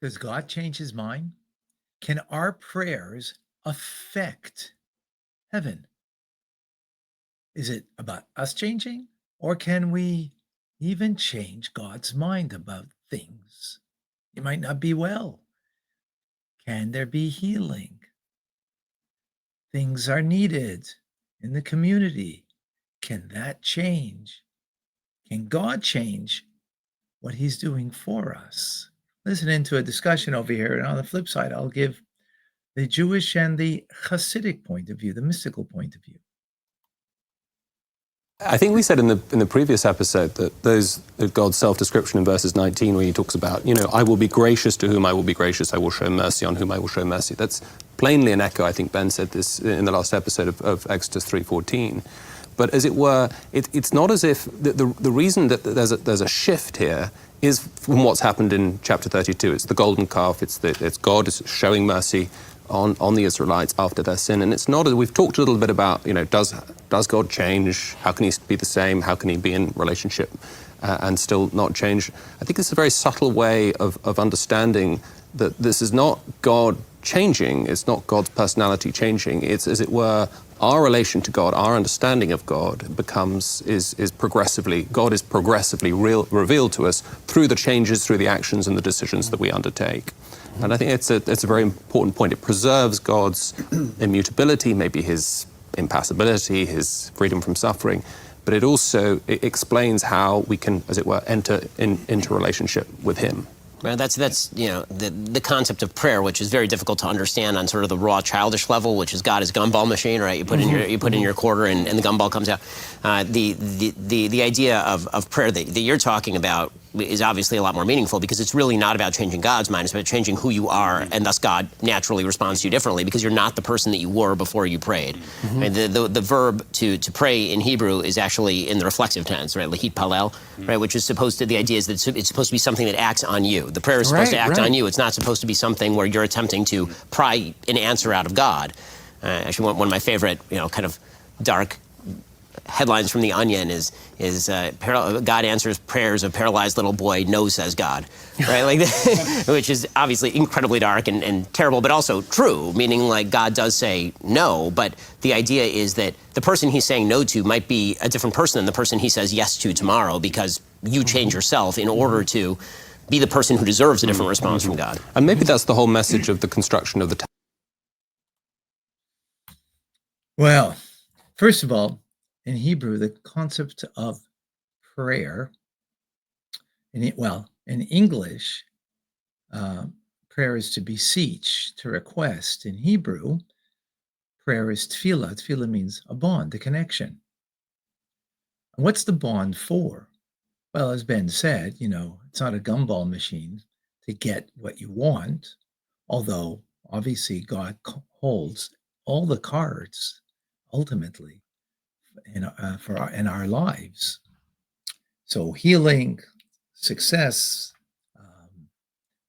Does God change his mind? Can our prayers affect heaven? Is it about us changing? Or can we even change God's mind about things? You might not be well. Can there be healing? Things are needed in the community. Can that change? Can God change what he's doing for us? Listen into a discussion over here. And on the flip side, I'll give the Jewish and the Hasidic point of view, the mystical point of view. I think we said in the previous episode that God's self-description in verses 19, where he talks about, I will be gracious to whom I will be gracious, I will show mercy on whom I will show mercy. That's plainly an echo. I think Ben said this in the last episode of Exodus 3:14. But as it were, it's not as if the reason that there's a shift here is from what's happened in chapter 32. It's the golden calf. It's God is showing mercy on the Israelites after their sin. And it's not, we've talked a little bit about, does God change? How can he be the same? How can he be in relationship and still not change? I think it's a very subtle way of understanding that this is not God changing. It's not God's personality changing. It's, as it were, our relation to God, our understanding of God is progressively, God is progressively revealed to us through the changes, through the actions and the decisions that we undertake. And I think it's a very important point. It preserves God's immutability, maybe his impassibility, his freedom from suffering, but it also explains how we can, as it were, enter into relationship with him. Well, that's the concept of prayer, which is very difficult to understand on sort of the raw childish level, which is God is gumball machine, right? You put in your quarter and the gumball comes out. The idea of prayer that you're talking about is obviously a lot more meaningful, because it's really not about changing God's mind. It's about changing who you are, and thus God naturally responds to you differently because you're not the person that you were before you prayed. And the verb to pray in Hebrew is actually in the reflexive tense, right? Lahit palel, right? Which is supposed to, the idea is that it's supposed to be something that acts on you. The prayer is supposed to act on you. It's not supposed to be something where you're attempting to pry an answer out of God. Actually, one of my favorite, kind of dark headlines from The Onion is God answers prayers of paralyzed little boy, no, says God, right? Like, which is obviously incredibly dark and terrible, but also true, meaning like God does say no, but the idea is that the person he's saying no to might be a different person than the person he says yes to tomorrow, because you change yourself in order to be the person who deserves a different response from God. And maybe that's the whole message of the construction of the temple. Well, first of all, in Hebrew, the concept of prayer, in English, prayer is to beseech, to request. In Hebrew, prayer is tefillah. Tefillah means a bond, a connection. And what's the bond for? Well, as Ben said, it's not a gumball machine to get what you want, although obviously God holds all the cards ultimately in our lives. So healing, success,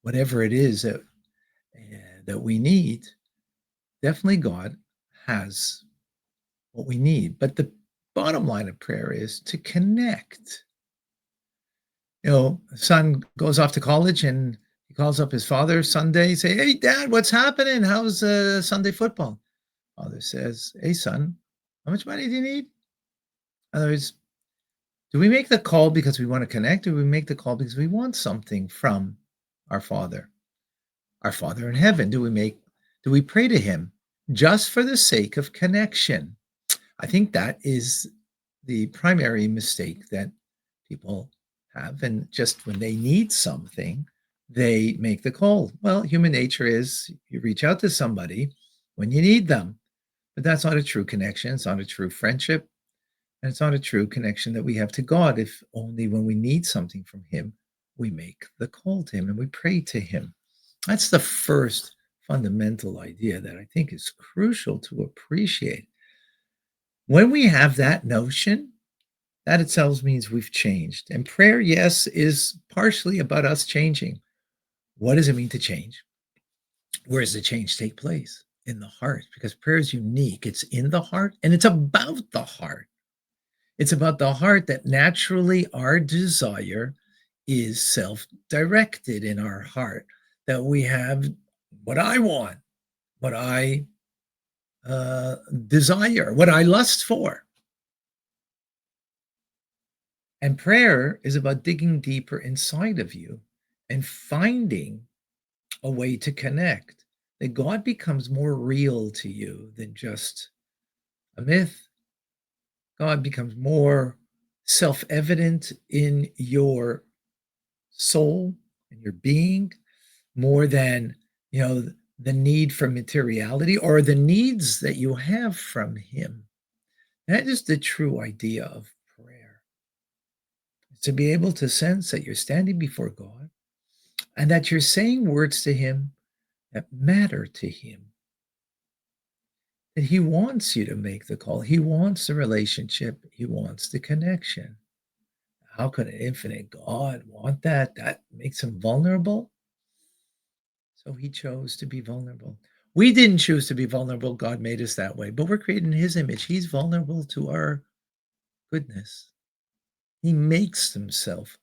whatever it is that we need, definitely God has what we need. But the bottom line of prayer is to connect. Son goes off to college and he calls up his father Sunday, say, "Hey, Dad, what's happening? How's Sunday football?" Father says, "Hey, son, how much money do you need?" In other words, do we make the call because we want to connect, or do we make the call because we want something from our Father in heaven? Do we pray to him just for the sake of connection? I think that is the primary mistake that people have. And just when they need something, they make the call. Well, human nature is you reach out to somebody when you need them, but that's not a true connection. It's not a true friendship. And it's not a true connection that we have to God if only when we need something from him, we make the call to him and we pray to him. That's the first fundamental idea that I think is crucial to appreciate. When we have that notion, that itself means we've changed. And prayer, yes, is partially about us changing. What does it mean to change? Where does the change take place? In the heart, because prayer is unique. It's in the heart and it's about the heart. It's about the heart that naturally our desire is self-directed in our heart. that we have what I want, what I desire, what I lust for. And prayer is about digging deeper inside of you and finding a way to connect, that God becomes more real to you than just a myth. God becomes more self-evident in your soul and your being, more than, the need for materiality or the needs that you have from him. That is the true idea of prayer. It's to be able to sense that you're standing before God and that you're saying words to him that matter to him. That he wants you to make the call. He wants the relationship. He wants the connection. How could an infinite God want that? That makes him vulnerable. So he chose to be vulnerable. We didn't choose to be vulnerable. God made us that way, but we're created in his image. He's vulnerable to our goodness. He makes himself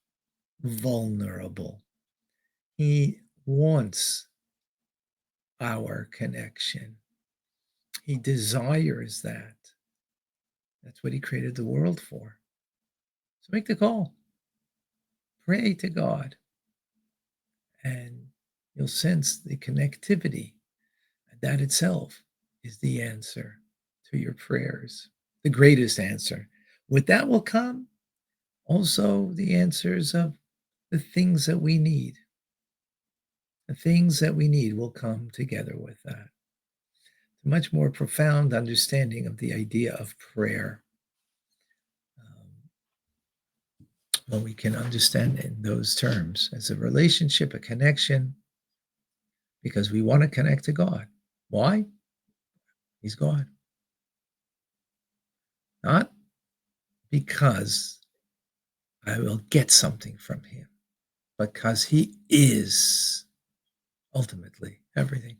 vulnerable. He wants our connection. He desires that. That's what he created the world for. So make the call. Pray to God. And you'll sense the connectivity. And that itself is the answer to your prayers, the greatest answer. With that will come also the answers of the things that we need. The things that we need will come together with that. A much more profound understanding of the idea of prayer. When we can understand in those terms as a relationship, a connection, because we want to connect to God. Why? He's God. Not because I will get something from him, but because he is ultimately everything.